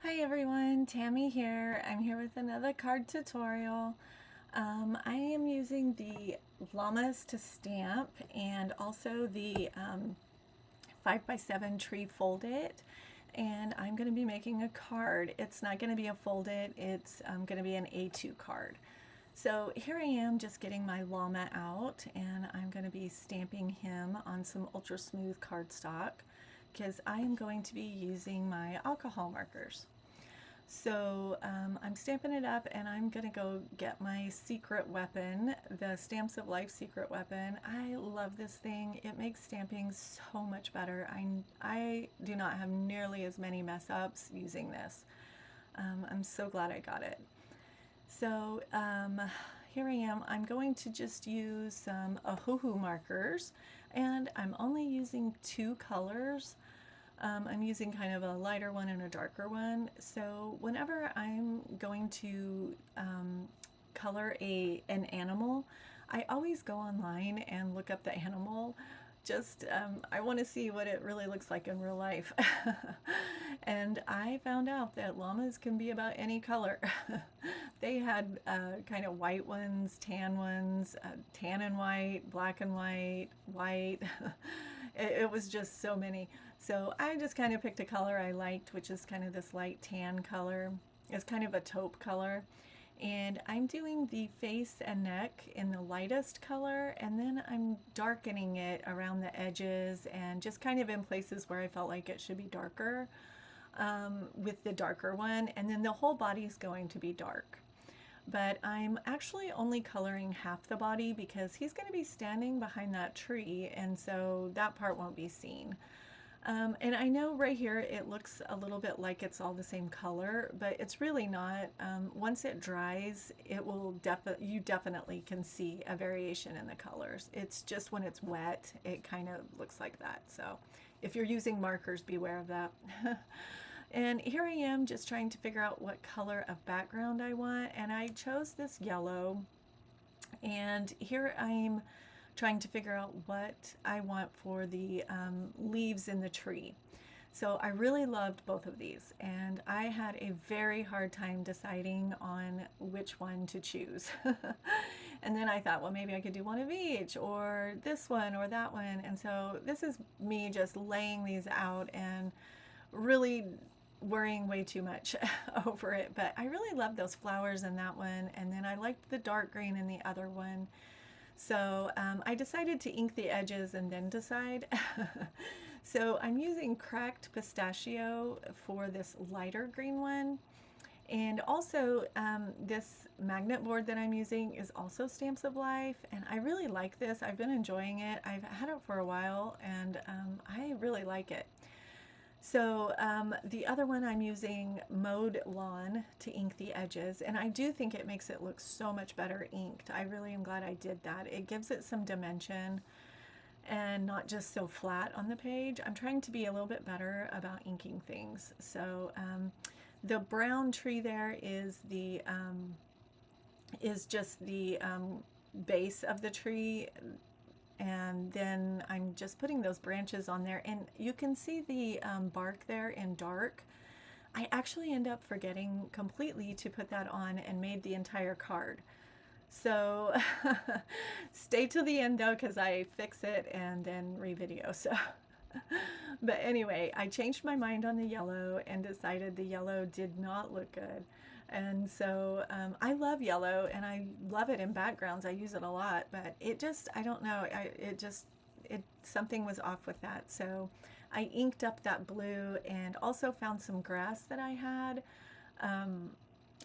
Hi everyone, Tammy here. I'm here with another card tutorial. I am using the llamas to stamp and also the 5x7 tree folded, and I'm going to be making a card. It's not going to be a folded, it's going to be an A2 card. So here I am just getting my llama out, and I'm going to be stamping him on some ultra smooth cardstock because I am going to be using my alcohol markers. So I'm stamping it up, and I'm gonna go get my secret weapon, the Stamps of Life secret weapon. I love this thing. It makes stamping so much better. I do not have nearly as many mess ups using this. I'm so glad I got it. So here I am. I'm going to just use some Ohuhu markers, and I'm only using two colors. I'm using kind of a lighter one and a darker one. So whenever I'm going to color an animal, I always go online and look up the animal. Just I want to see what it really looks like in real life. And I found out that llamas can be about any color. They had kind of white ones, tan ones, tan and white, black and white, white. It was just so many. So I just kind of picked a color I liked, which is kind of this light tan color. It's kind of a taupe color. And I'm doing the face and neck in the lightest color, and then I'm darkening it around the edges and just kind of in places where I felt like it should be darker with the darker one. And then the whole body is going to be dark. But I'm actually only coloring half the body because he's going to be standing behind that tree, and so that part won't be seen. And I know right here it looks a little bit like it's all the same color, but it's really not. Once it dries, it will you definitely can see a variation in the colors. It's just when it's wet, it kind of looks like that. So if you're using markers, beware of that. And here I am just trying to figure out what color of background I want, and I chose this yellow. And here I'm trying to figure out what I want for the leaves in the tree. So I really loved both of these, and I had a very hard time deciding on which one to choose. And then I thought, well, maybe I could do one of each, or this one or that one. And so this is me just laying these out and really worrying way too much over it. But I really love those flowers in that one, and then I liked the dark green in the other one. So I decided to ink the edges and then decide. So I'm using cracked pistachio for this lighter green one. And also this magnet board that I'm using is also Stamps of Life, and I really like this. I've been enjoying it. I've had it for a while, and I really like it. So the other one, I'm using Mode Lawn to ink the edges, and I do think it makes it look so much better inked. I really am glad I did that. It gives it some dimension and not just so flat on the page. I'm trying to be a little bit better about inking things. So the brown tree there is just the base of the tree, and then I'm just putting those branches on there, and you can see the bark there in dark. I actually end up forgetting completely to put that on and made the entire card. So stay till the end though, because I fix it and then re-video. So but anyway, I changed my mind on the yellow and decided the yellow did not look good. And so I love yellow, and I love it in backgrounds. I use it a lot, but it just, I don't know, something was off with that. So I inked up that blue and also found some grass that I had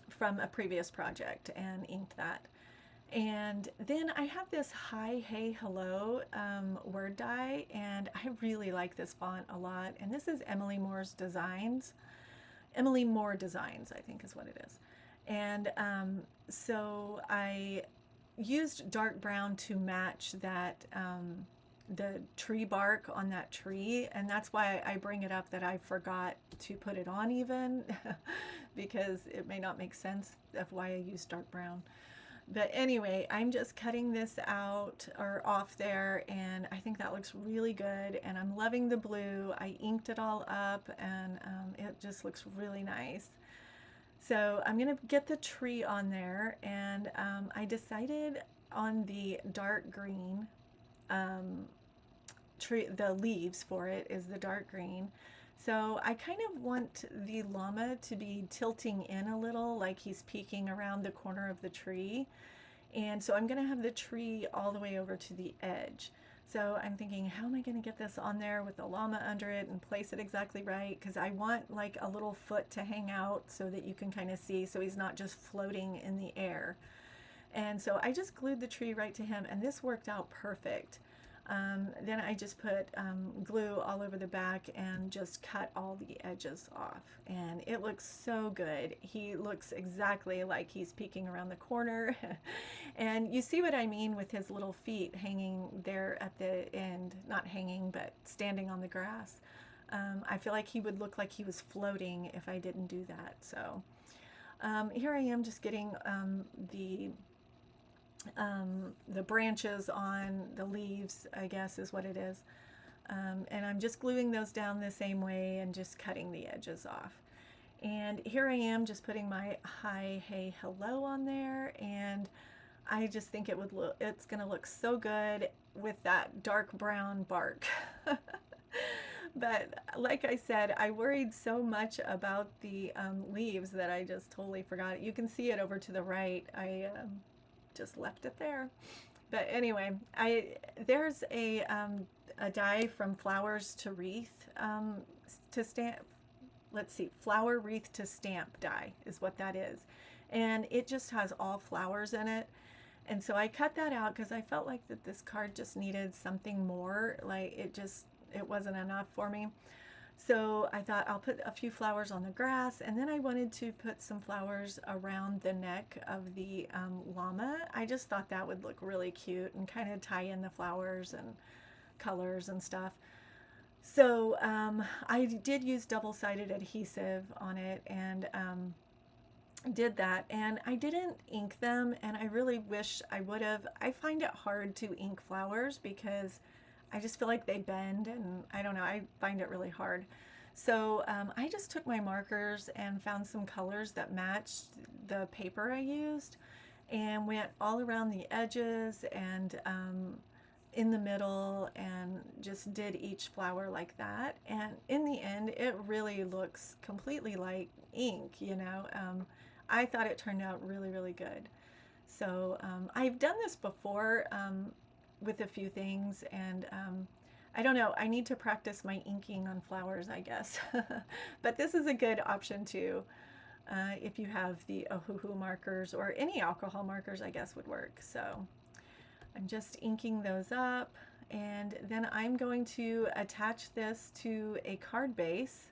from a previous project and inked that. And then I have this Hi, Hey, Hello word die, and I really like this font a lot. And this is Emily Moore's Designs. Emily Moore Designs, I think is what it is. And so I used dark brown to match that the tree bark on that tree, and that's why I bring it up that I forgot to put it on even because it may not make sense of why I used dark brown. But anyway, I'm just cutting this out or off there, and I think that looks really good, and I'm loving the blue. I inked it all up, and it just looks really nice. So I'm gonna get the tree on there, and I decided on the dark green. um, Tree, the leaves for it is the dark green. So I kind of want the llama to be tilting in a little, like he's peeking around the corner of the tree. And so I'm going to have the tree all the way over to the edge. So I'm thinking, how am I going to get this on there with the llama under it and place it exactly right? Because I want like a little foot to hang out so that you can kind of see, so he's not just floating in the air. And so I just glued the tree right to him, and this worked out perfect. Then I just put glue all over the back and just cut all the edges off. And it looks so good. He looks exactly like he's peeking around the corner. And you see what I mean with his little feet hanging there at the end. Not hanging, but standing on the grass. I feel like he would look like he was floating if I didn't do that. So here I am just getting the branches on the leaves, I guess is what it is. And I'm just gluing those down the same way and just cutting the edges off. And here I am just putting my hi, hey, hello on there, and I just think it's gonna look so good with that dark brown bark. But like I said, I worried so much about the leaves that I just totally forgot. You can see it over to the right. I just left it there. But anyway, there's a die from flowers to wreath to stamp. Let's see, flower wreath to stamp die is what that is, and it just has all flowers in it. And so I cut that out because I felt like that this card just needed something more. Like it wasn't enough for me. So I thought I'll put a few flowers on the grass, and then I wanted to put some flowers around the neck of the llama. I just thought that would look really cute and kind of tie in the flowers and colors and stuff. So I did use double-sided adhesive on it, and did that, and I didn't ink them, and I really wish I would have. I find it hard to ink flowers because I just feel like they bend, and I don't know, I find it really hard. So I just took my markers and found some colors that matched the paper I used, and went all around the edges and in the middle, and just did each flower like that. And in the end, it really looks completely like ink, you know. I thought it turned out really, really good. So I've done this before with a few things, and I don't know, I need to practice my inking on flowers, I guess. But this is a good option too. If you have the Ohuhu markers, or any alcohol markers, I guess would work. So I'm just inking those up, and then I'm going to attach this to a card base.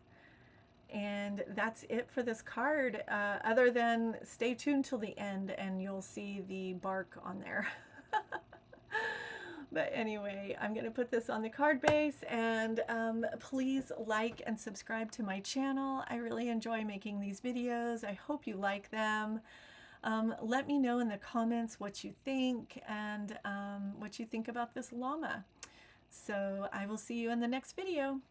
And that's it for this card, other than stay tuned till the end and you'll see the bark on there. But anyway, I'm going to put this on the card base, and please like and subscribe to my channel. I really enjoy making these videos. I hope you like them. Let me know in the comments what you think, and what you think about this llama. So I will see you in the next video.